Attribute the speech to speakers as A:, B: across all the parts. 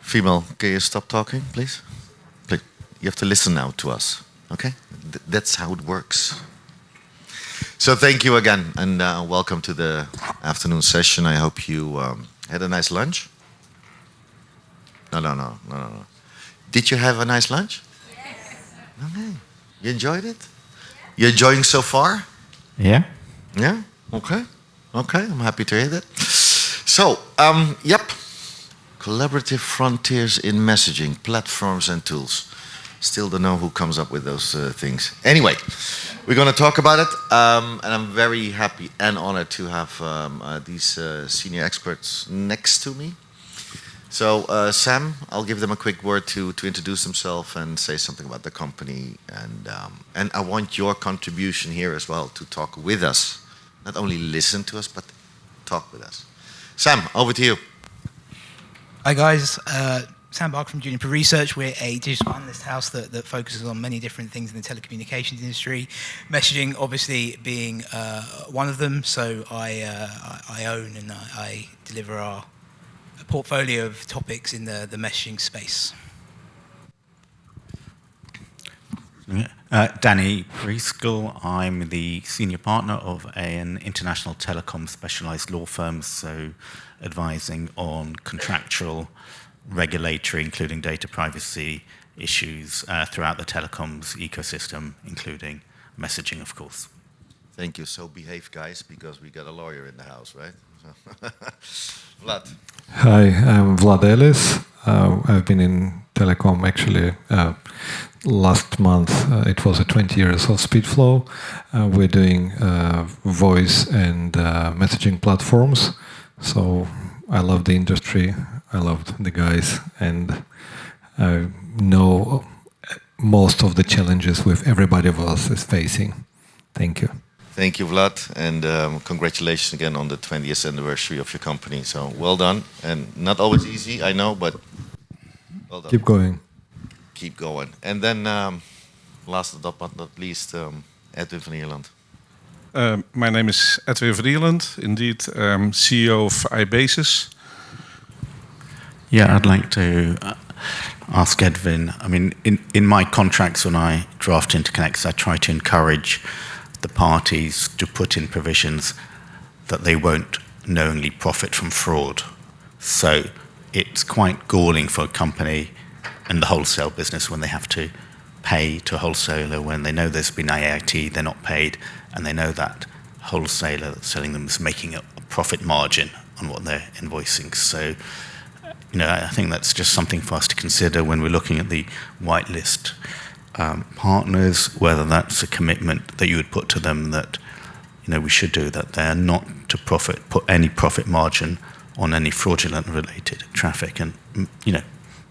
A: Female, can you stop talking, please? Please. You have to listen now to us, okay? That's how it works. So thank you again, and welcome to the afternoon session. I hope you had a nice lunch. No. Did you have a nice lunch? Yes. Okay. You enjoyed it? Yeah. You enjoying so far?
B: Yeah.
A: Yeah? Okay, I'm happy to hear that. So, yep. Collaborative frontiers in messaging, platforms and tools. Still don't know who comes up with those things. Anyway, we're going to talk about it. And I'm very happy and honored to have these senior experts next to me. So, Sam, I'll give them a quick word to introduce themselves and say something about the company. And I want your contribution here as well to talk with us. Not only listen to us, but talk with us. Sam, over to you.
C: Hi guys, Sam Barker from Juniper Research. We're a digital analyst house that focuses on many different things in the telecommunications industry. Messaging obviously being one of them, so I own and I deliver our portfolio of topics in the messaging space.
B: Danny Preschool. I'm the senior partner of an international telecom specialized law firm, so advising on contractual, regulatory, including data privacy issues throughout the telecoms ecosystem, including messaging, of course.
A: Thank you. So behave, guys, because we got a lawyer in the house, right? Vlad.
D: Hi, I'm Vlad Ellis. I've been in telecom actually last month. It was 20 years of Speedflow. We're doing voice and messaging platforms. So I love the industry. I love the guys, and I know most of the challenges with everybody of us is facing. Thank you.
A: Thank you, Vlad, and congratulations again on the 20th anniversary of your company. So well done, and not always easy, I know, but well done.
D: Keep going.
A: Keep going. And then, last but not least, Edwin van Ierland.
E: My name is Edwin van Ierland, indeed CEO of iBasis.
B: Yeah, I'd like to ask Edwin. I mean, in my contracts when I draft interconnects, I try to encourage the parties to put in provisions that they won't knowingly profit from fraud. So it's quite galling for a company in the wholesale business when they have to pay to a wholesaler when they know there's been AIT, they're not paid, and they know that wholesaler that's selling them is making a profit margin on what they're invoicing. So, I think that's just something for us to consider when we're looking at the whitelist partners, whether that's a commitment that you would put to them that, we should do, that they're not to put any profit margin on any fraudulent related traffic and,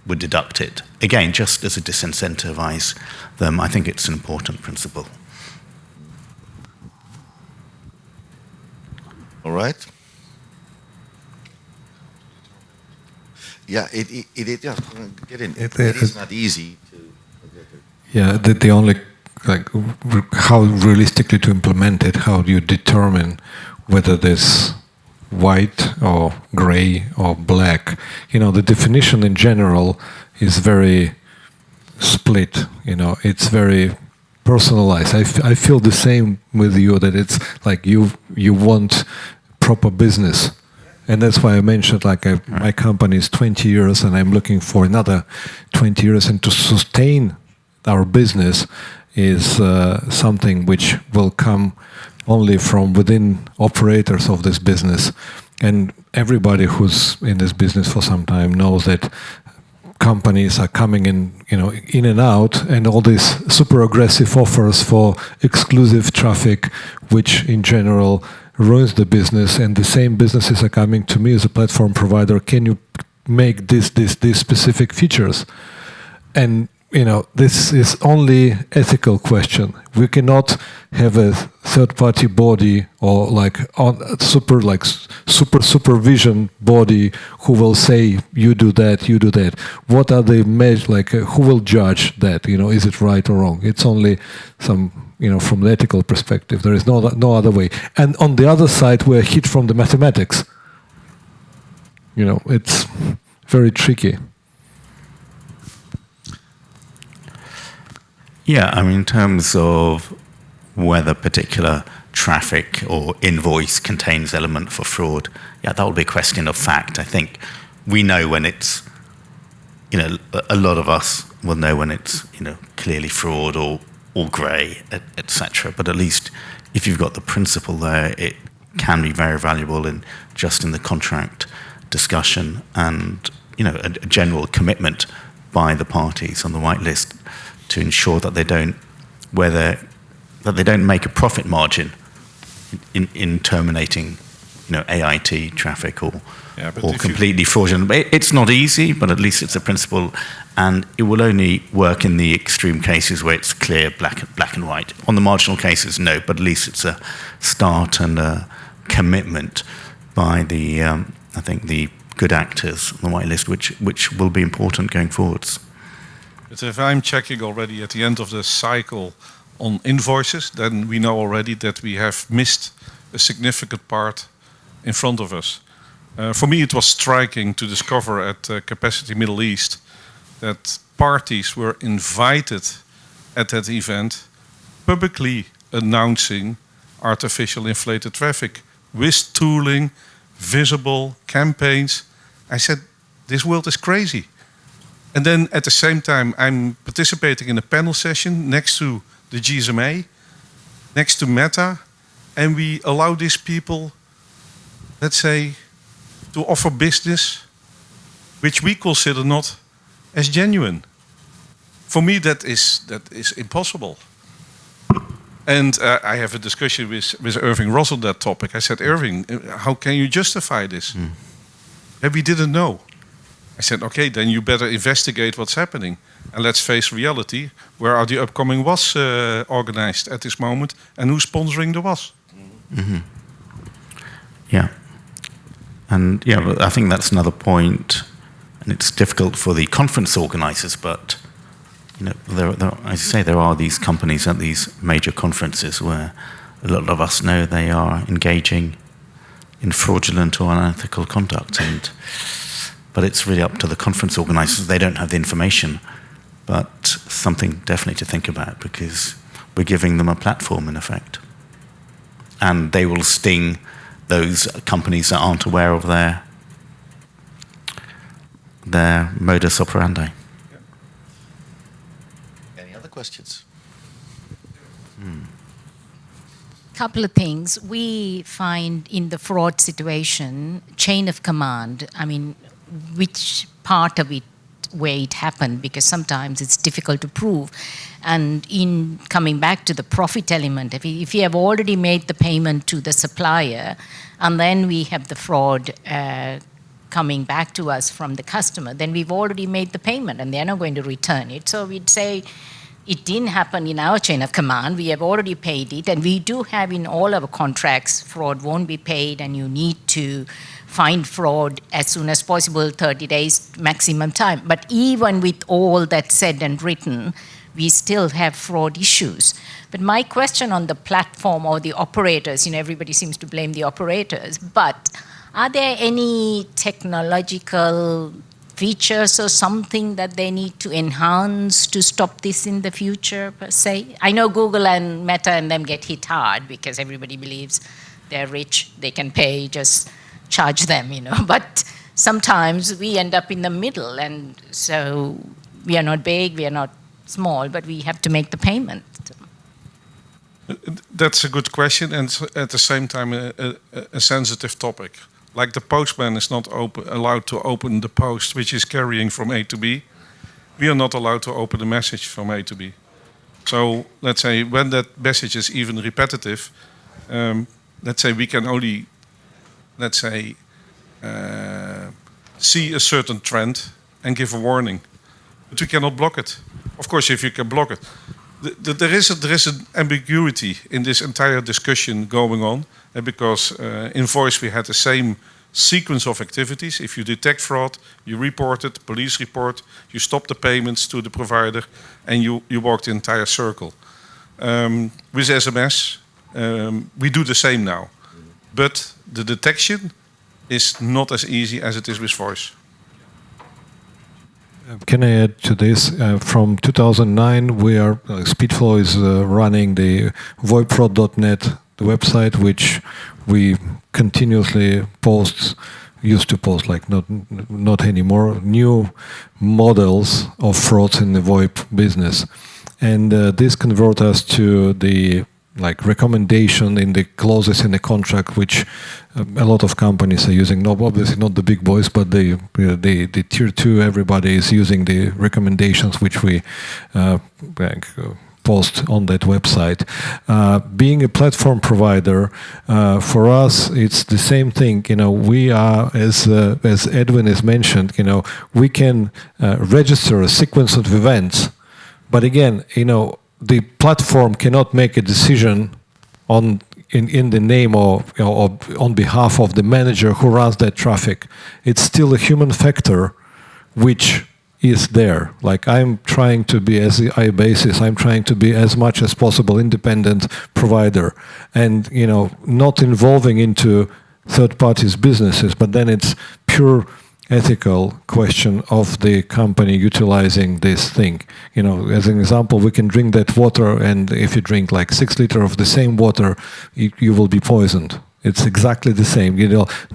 B: would deduct it. Again, just as a disincentivize them, I think it's an important principle.
A: All right. Yeah, it get in. It is not easy to.
D: Yeah, the only how realistically to implement it. How do you determine whether this white or gray or black? The definition in general is very split. It's very personalized. I feel the same with you, that it's like you want proper business. And that's why I mentioned my company is 20 years and I'm looking for another 20 years. And to sustain our business is something which will come only from within operators of this business. And everybody who's in this business for some time knows that companies are coming in and out, and all these super aggressive offers for exclusive traffic, which in general ruins the business. And the same businesses are coming to me as a platform provider. Can you make these specific features? And this is only ethical question. We cannot have a third-party body or super supervision body who will say you do that, you do that. What are the who will judge that? Is it right or wrong? It's only some from the ethical perspective. There is no other way. And on the other side, we're hit from the mathematics. It's very tricky.
B: Yeah, I mean, in terms of whether particular traffic or invoice contains element for fraud, yeah, that will be a question of fact. I think we know when it's, a lot of us will know when it's, clearly fraud or grey, etc. But at least if you've got the principle there, it can be very valuable in the contract discussion and, a general commitment by the parties on the whitelist to ensure that they don't make a profit margin in terminating, AIT traffic or completely fraudulent. It's not easy, but at least it's a principle, and it will only work in the extreme cases where it's clear, black and white. On the marginal cases, no, but at least it's a start and a commitment by the, I think, the good actors on the whitelist, which will be important going forwards.
E: But if I'm checking already at the end of the cycle on invoices, then we know already that we have missed a significant part in front of us. For me, it was striking to discover at Capacity Middle East that parties were invited at that event publicly announcing artificial inflated traffic with tooling, visible campaigns. I said, this world is crazy. And then at the same time, I'm participating in a panel session next to the GSMA, next to Meta, and we allow these people, let's say, to offer business which we consider not as genuine. For me, that is impossible. And I have a discussion with Irving Ross on that topic. I said, Irving, how can you justify this? And we didn't know. I said, okay, then you better investigate what's happening. And let's face reality. Where are the upcoming WAS organized at this moment? And who's sponsoring the WAS?
B: Mm-hmm. Yeah. And I think that's another point. And it's difficult for the conference organizers, but there, as you say, there are these companies at these major conferences where a lot of us know they are engaging in fraudulent or unethical conduct. But it's really up to the conference organizers. They don't have the information, but something definitely to think about, because we're giving them a platform in effect. And they will sting those companies that aren't aware of their modus operandi.
A: Any other questions?
F: Couple of things. We find in the fraud situation, chain of command, I mean, which part of it, where it happened, because sometimes it's difficult to prove. And in coming back to the profit element, if you have already made the payment to the supplier, and then we have the fraud coming back to us from the customer, then we've already made the payment and they're not going to return it. So we'd say, it didn't happen in our chain of command. We have already paid it, and we do have in all our contracts, fraud won't be paid, and you need to find fraud as soon as possible, 30 days maximum time. But even with all that said and written, we still have fraud issues. But my question on the platform or the operators, everybody seems to blame the operators, but are there any technological features or something that they need to enhance to stop this in the future, per se? I know Google and Meta and them get hit hard because everybody believes they're rich, they can pay, just charge them, But sometimes we end up in the middle, and so we are not big, we are not small, but we have to make the payment.
E: That's a good question, and at the same time a sensitive topic. Like the postman is not allowed to open the post which is carrying from A to B, we are not allowed to open the message from A to B. So let's say when that message is even repetitive, let's say we can only, see a certain trend and give a warning, but we cannot block it. Of course, if you can block it, there is an ambiguity in this entire discussion going on, because in voice we had the same sequence of activities. If you detect fraud, you report it, police report, you stop the payments to the provider, and you walk the entire circle. With SMS, we do the same now, but the detection is not as easy as it is with voice.
D: Can I add to this? From 2009, we are Speedflow is running the VoIPFraud.net, the website, which we continuously used to post, like not anymore, new models of frauds in the VoIP business, and this convert us to the recommendation in the clauses in the contract, which a lot of companies are using. No, obviously not the big boys, but the tier 2, everybody is using the recommendations which we post on that website. Being a platform provider, for us, it's the same thing. We are, as Edwin has mentioned, we can register a sequence of events, but again, the platform cannot make a decision in the name or on behalf of the manager who runs that traffic. It's still a human factor which is there. Like, I'm trying to be, as the iBasis, I'm trying to be as much as possible independent provider, and not involving into third parties' businesses, but then it's pure ethical question of the company utilizing this thing. As an example, we can drink that water, and if you drink like 6 liters of the same water, you will be poisoned. It's exactly the same.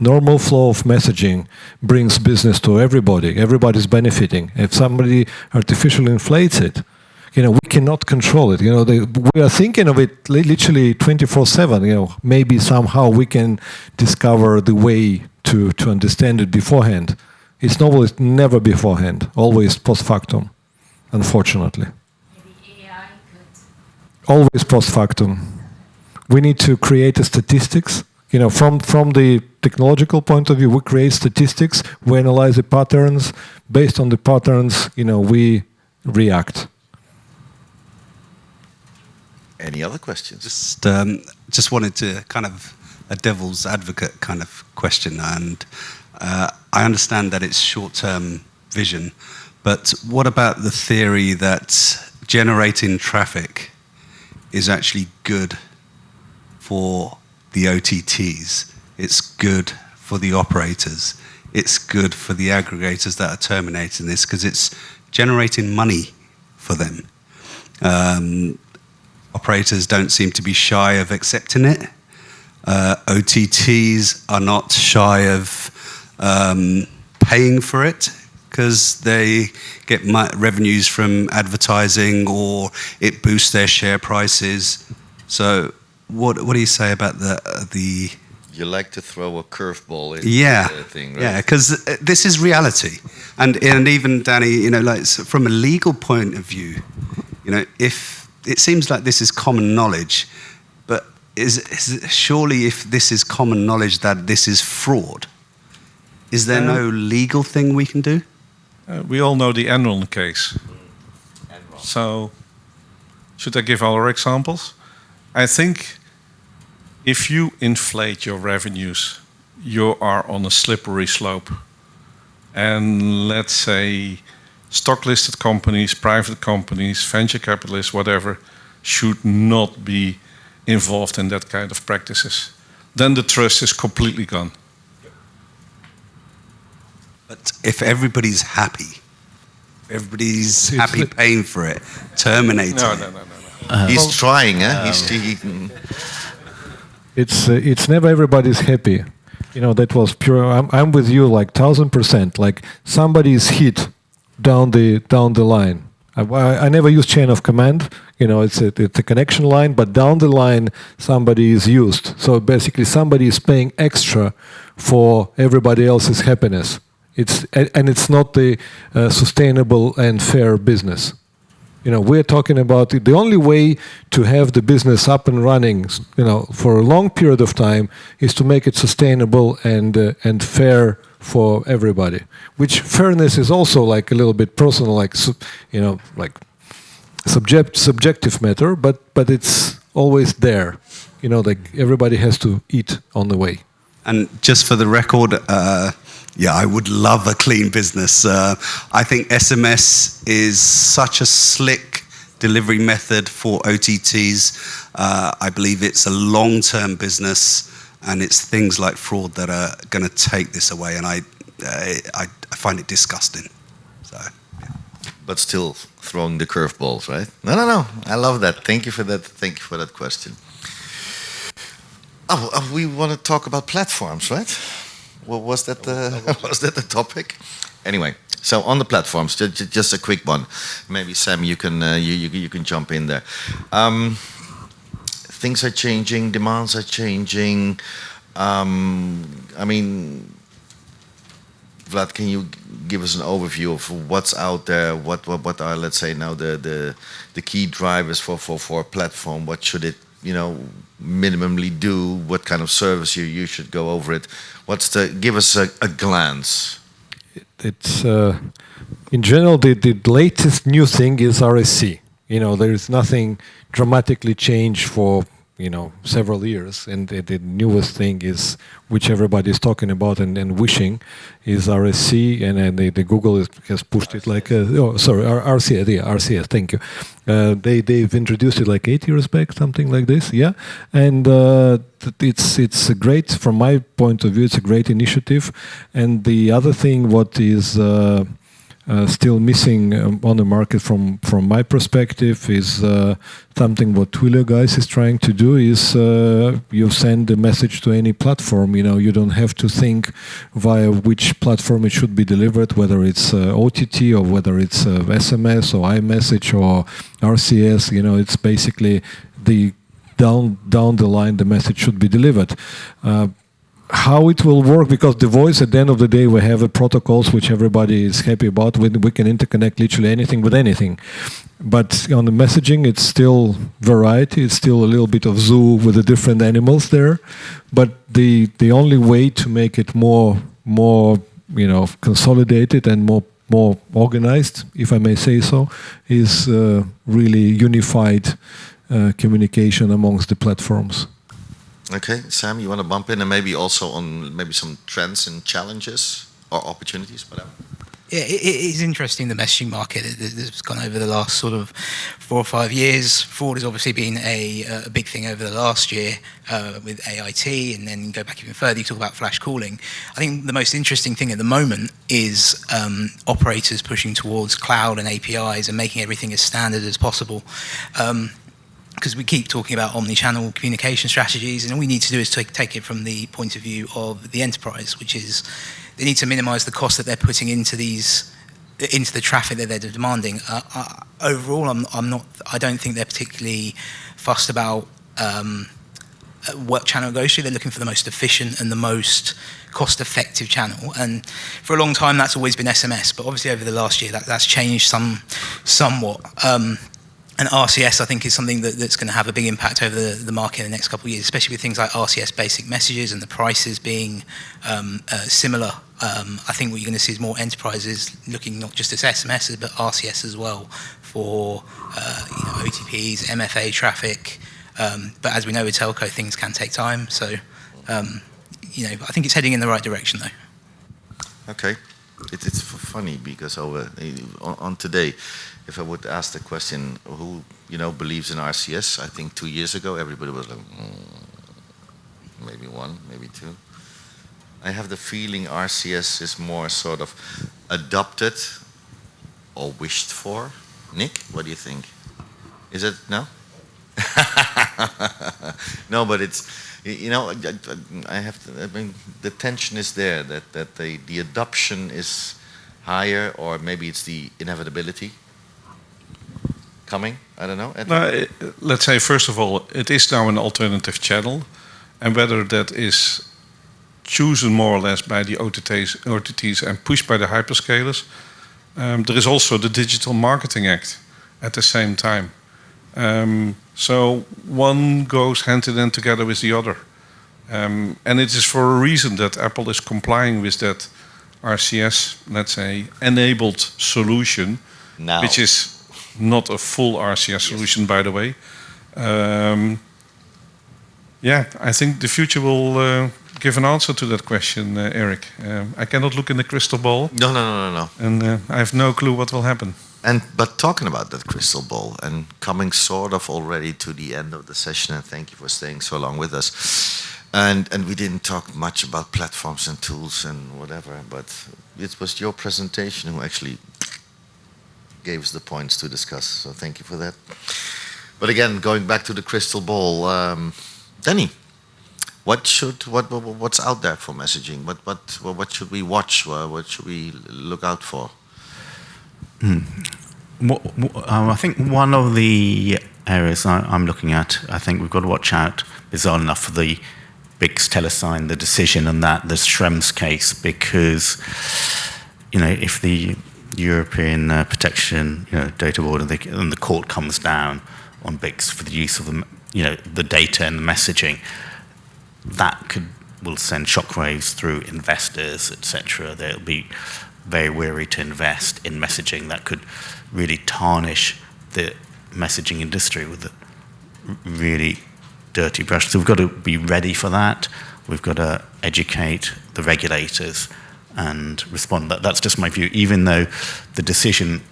D: Normal flow of messaging brings business to everybody. Everybody's benefiting. If somebody artificially inflates it, we cannot control it. We are thinking of it literally 24/7. Maybe somehow we can discover the way to understand it beforehand. It's never beforehand, always post factum, unfortunately.
F: Maybe AI could.
D: Always post factum. We need to create a statistics. From the technological point of view, we create statistics, we analyze the patterns. Based on the patterns, we react.
A: Any other questions?
G: Just wanted to kind of a devil's advocate kind of question, and I understand that it's short-term vision, but what about the theory that generating traffic is actually good for the OTTs? It's good for the operators. It's good for the aggregators that are terminating this, because it's generating money for them. Operators don't seem to be shy of accepting it. OTTs are not shy of paying for it, because they get revenues from advertising, or it boosts their share prices. So what do you say about the
A: You like to throw a curveball in the thing, right?
G: Yeah, because this is reality. And even, Danny, from a legal point of view, if it seems like this is common knowledge, but surely if this is common knowledge that this is fraud, is there no legal thing we can do?
E: We all know the Enron case. So, should I give our examples? I think if you inflate your revenues, you are on a slippery slope. And let's say stock-listed companies, private companies, venture capitalists, whatever, should not be involved in that kind of practices. Then the trust is completely gone.
G: But if everybody's happy, paying for it, terminating
E: No.
A: He's trying, eh?
D: It's never everybody's happy. That was pure. I'm with you, like 1000%. Like, somebody is hit down the line. I never use chain of command. It's a connection line, but down the line somebody is used. So basically, somebody is paying extra for everybody else's happiness. It's not the sustainable and fair business. We're talking about the only way to have the business up and running, for a long period of time, is to make it sustainable and fair for everybody. Which fairness is also like a little bit personal, like subjective matter, but it's always there. Like, everybody has to eat on the way.
G: And just for the record, I would love a clean business. I think SMS is such a slick delivery method for OTTs. I believe it's a long-term business, and it's things like fraud that are going to take this away. And I find it disgusting. So, yeah.
A: but still throwing the curveballs, right? No. I love that. Thank you for that. Thank you for that question. We want to talk about platforms, right? Well, was that the topic? Anyway, so on the platforms, just a quick one. Maybe Sam, you can you can jump in there. Things are changing, demands are changing. I mean, Vlad, can you give us an overview of what's out there? What are, let's say, now the key drivers for a platform? What should it, minimally do? What kind of service you should go over it? Give us a glance.
D: It's in general the latest new thing is RSC. There is nothing dramatically changed for several years, and the newest thing is, which everybody is talking about and wishing, is RSC, and the Google has pushed it like RCS. Yeah, RCS. Thank you. They've introduced it like 8 years back, something like this. Yeah, and it's a great, from my point of view, it's a great initiative. And the other thing, what is still missing on the market from my perspective is something what Twilio guys is trying to do is you send a message to any platform. You don't have to think via which platform it should be delivered, whether it's OTT or whether it's SMS or iMessage or RCS. It's basically the down the line the message should be delivered. How it will work, because the voice, at the end of the day, we have protocols which everybody is happy about. We can interconnect literally anything with anything. But on the messaging, it's still variety. It's still a little bit of zoo with the different animals there. But the only way to make it more consolidated and more organized, if I may say so, is really unified communication amongst the platforms.
A: Okay, Sam, you want to bump in and maybe also on maybe some trends and challenges or opportunities, whatever?
C: Yeah, it is interesting, the messaging market that's gone over the last sort of 4 or 5 years. Fraud has obviously been a big thing over the last year with AIT, and then go back even further, you talk about flash calling. I think the most interesting thing at the moment is operators pushing towards cloud and APIs and making everything as standard as possible. Because we keep talking about omni-channel communication strategies, and all we need to do is take it from the point of view of the enterprise, which is they need to minimize the cost that they're putting into the traffic that they're demanding. Overall, I don't think they're particularly fussed about what channel it goes to. They're looking for the most efficient and the most cost-effective channel. And for a long time, that's always been SMS. But obviously, over the last year, that's changed somewhat. And RCS, I think, is something that's going to have a big impact over the market in the next couple of years, especially with things like RCS basic messages and the prices being similar. I think what you're going to see is more enterprises looking not just at SMS, but RCS as well for OTPs, MFA traffic. But as we know with telco, things can take time. So, I think it's heading in the right direction, though.
A: Okay. It's funny because on today, if I would ask the question, who believes in RCS? I think 2 years ago, everybody was like, maybe 1, maybe 2. I have the feeling RCS is more sort of adopted or wished for. Nick, what do you think? Is it no? No, but it's the tension is there that the adoption is higher, or maybe it's the inevitability coming. I don't know.
E: No, let's say first of all, it is now an alternative channel, and whether that is chosen more or less by the OTTs and pushed by the hyperscalers, there is also the Digital Marketing Act at the same time. So one goes hand in hand together with the other. And it is for a reason that Apple is complying with that RCS, let's say, enabled solution,
A: now,
E: which is not a full RCS solution, by the way. I think the future will give an answer to that question, Eric. I cannot look in the crystal ball.
A: No.
E: And I have no clue what will happen.
A: But talking about that crystal ball and coming sort of already to the end of the session, and thank you for staying so long with us. And we didn't talk much about platforms and tools and whatever, but it was your presentation who actually gave us the points to discuss. So thank you for that. But again, going back to the crystal ball, Danny, what's out there for messaging? What should we watch? What should we look out for?
B: I think one of the areas I'm looking at, I think we've got to watch out, bizarre enough, for the BICS telesign, the decision and the Schrems case, because, if the European Protection Data Board and the court comes down on BICS for the use of the data and the messaging, that will send shockwaves through investors, etc. They'll be very weary to invest in messaging that could really tarnish the messaging industry with a really dirty brush. So we've got to be ready for that. We've got to educate the regulators and respond. That's just my view. Even though the decision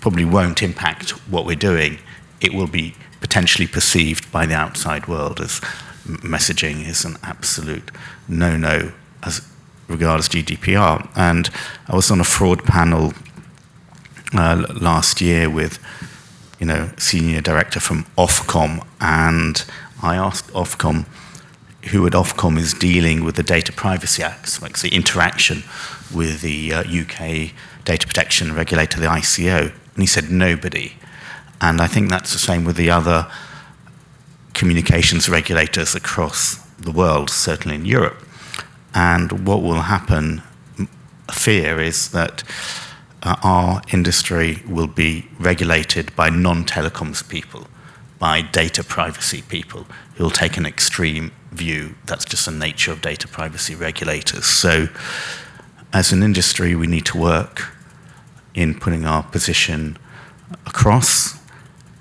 B: probably won't impact what we're doing, it will be potentially perceived by the outside world as messaging is an absolute no-no as regards GDPR. And I was on a fraud panel last year with, senior director from Ofcom, and I asked Ofcom who at Ofcom is dealing with the Data Privacy Act, like the interaction with the UK data protection regulator, the ICO, and he said nobody. And I think that's the same with the other communications regulators across the world, certainly in Europe. And what will happen, fear, is that our industry will be regulated by non-telecoms people, by data privacy people who will take an extreme view. That's just the nature of data privacy regulators. So as an industry, we need to work in putting our position across.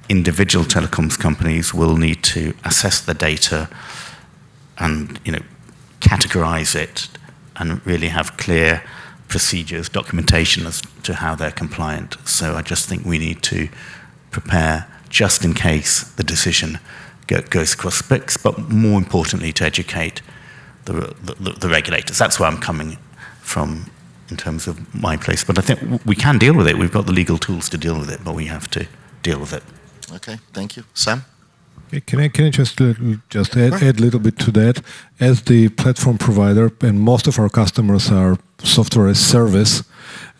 B: Individual telecoms companies will need to assess the data and categorize it and really have clear procedures, documentation as to how they're compliant. So I just think we need to prepare just in case the decision goes across BICS, but more importantly to educate the regulators. That's where I'm coming from in terms of my place. But I think we can deal with it. We've got the legal tools to deal with it, but we have to deal with it.
A: Okay, thank you. Sam?
D: Okay, can I just add a little bit to that? As the platform provider, and most of our customers are software as service,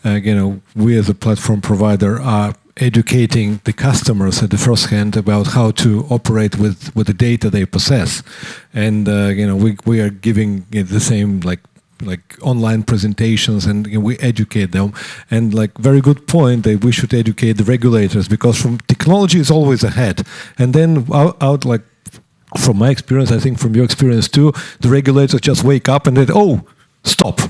D: we as a platform provider are educating the customers at the first hand about how to operate with the data they possess. And we are giving the same like online presentations, and we educate them. And very good point that we should educate the regulators, because from technology is always ahead. And then out from my experience, I think from your experience too, the regulators just wake up and then, stop.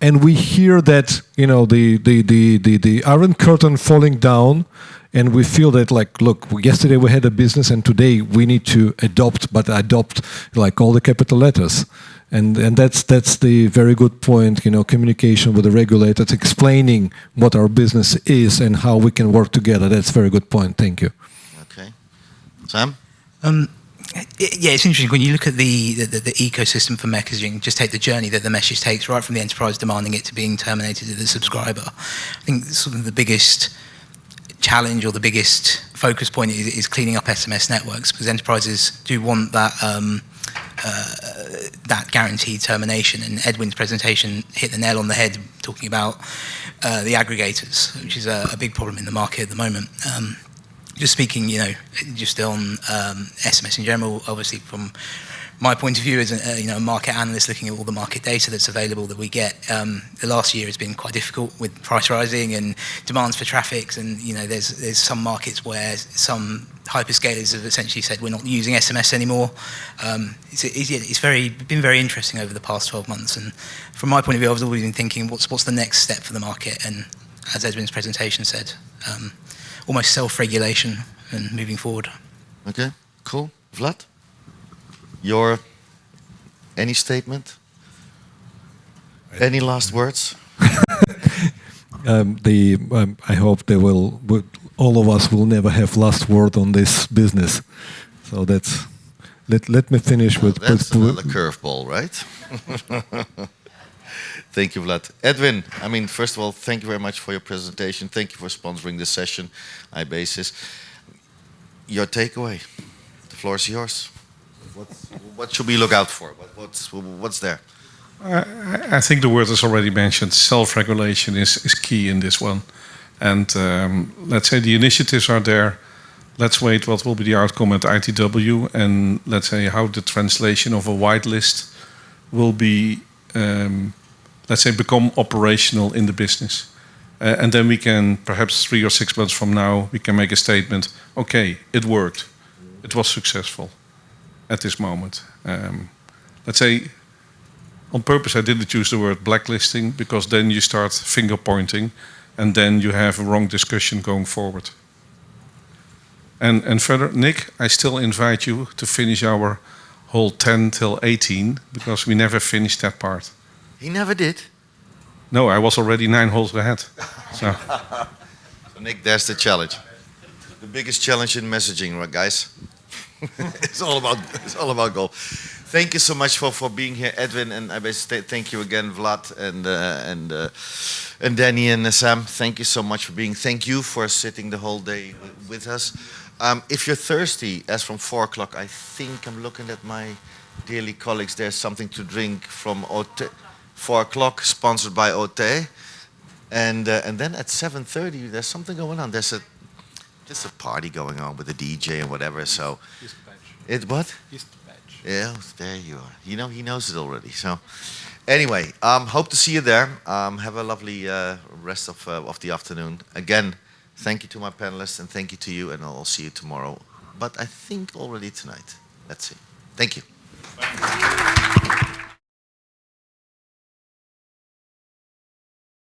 D: And we hear that the Iron Curtain falling down, and we feel that look, yesterday we had a business, and today we need to adopt all the capital letters. And that's the very good point, communication with the regulators, explaining what our business is and how we can work together. That's a very good point. Thank you.
A: Okay. Sam?
C: Yeah, it's interesting when you look at the ecosystem for messaging. Just take the journey that the message takes, right from the enterprise demanding it to being terminated to the subscriber. I think sort of the biggest challenge or the biggest focus point is cleaning up SMS networks, because enterprises do want that that guaranteed termination. And Edwin's presentation hit the nail on the head, talking about the aggregators, which is a big problem in the market at the moment. Just speaking, just on SMS in general, obviously from my point of view as a market analyst looking at all the market data that's available that we get, the last year has been quite difficult with price rising and demands for traffic. And there's some markets where some hyperscalers have essentially said we're not using SMS anymore. It's been very interesting over the past 12 months. And from my point of view, I've always been thinking, what's the next step for the market? And as Edwin's presentation said, almost self-regulation and moving forward.
A: Okay, cool. Vlad? Any statement? Any last words?
D: I hope all of us will never have last word on this business. So let me finish with...
A: That's another curveball, right? Thank you, Vlad. Edwin, I mean, first of all, thank you very much for your presentation. Thank you for sponsoring this session, iBasis. Your takeaway, the floor is yours. What should we look out for? What's there?
E: I think the word is already mentioned. Self-regulation is key in this one. And let's say the initiatives are there. Let's wait what will be the outcome at ITW, and let's say how the translation of a whitelist will be, let's say, become operational in the business. And then we can, perhaps 3 or 6 months from now, we can make a statement, okay, it worked. It was successful at this moment. Let's say, on purpose I didn't use the word blacklisting, because then you start finger pointing, and then you have a wrong discussion going forward. And further, Nick, I still invite you to finish our whole 10 till 18, because we never finished that part.
A: He never did.
E: No, I was already 9 holes ahead. So.
A: So Nick, there's the challenge. The biggest challenge in messaging, right, guys? It's all about goal. Thank you so much for being here, Edwin, and I basically thank you again, Vlad and Danny and Sam. Thank you so much for being. Thank you for sitting the whole day with us. If you're thirsty, as from 4 o'clock, I think I'm looking at my dearly colleagues. There's something to drink from OT, 4 o'clock, sponsored by OT, and then at 7:30 there's something going on. There's a party going on with a DJ and whatever. So it what? Yeah, there you are. You know, he knows it already. So anyway, hope to see you there. Have a lovely rest of the afternoon. Again, thank you to my panelists and thank you to you, and I'll see you tomorrow. But I think already tonight. Let's see. Thank you.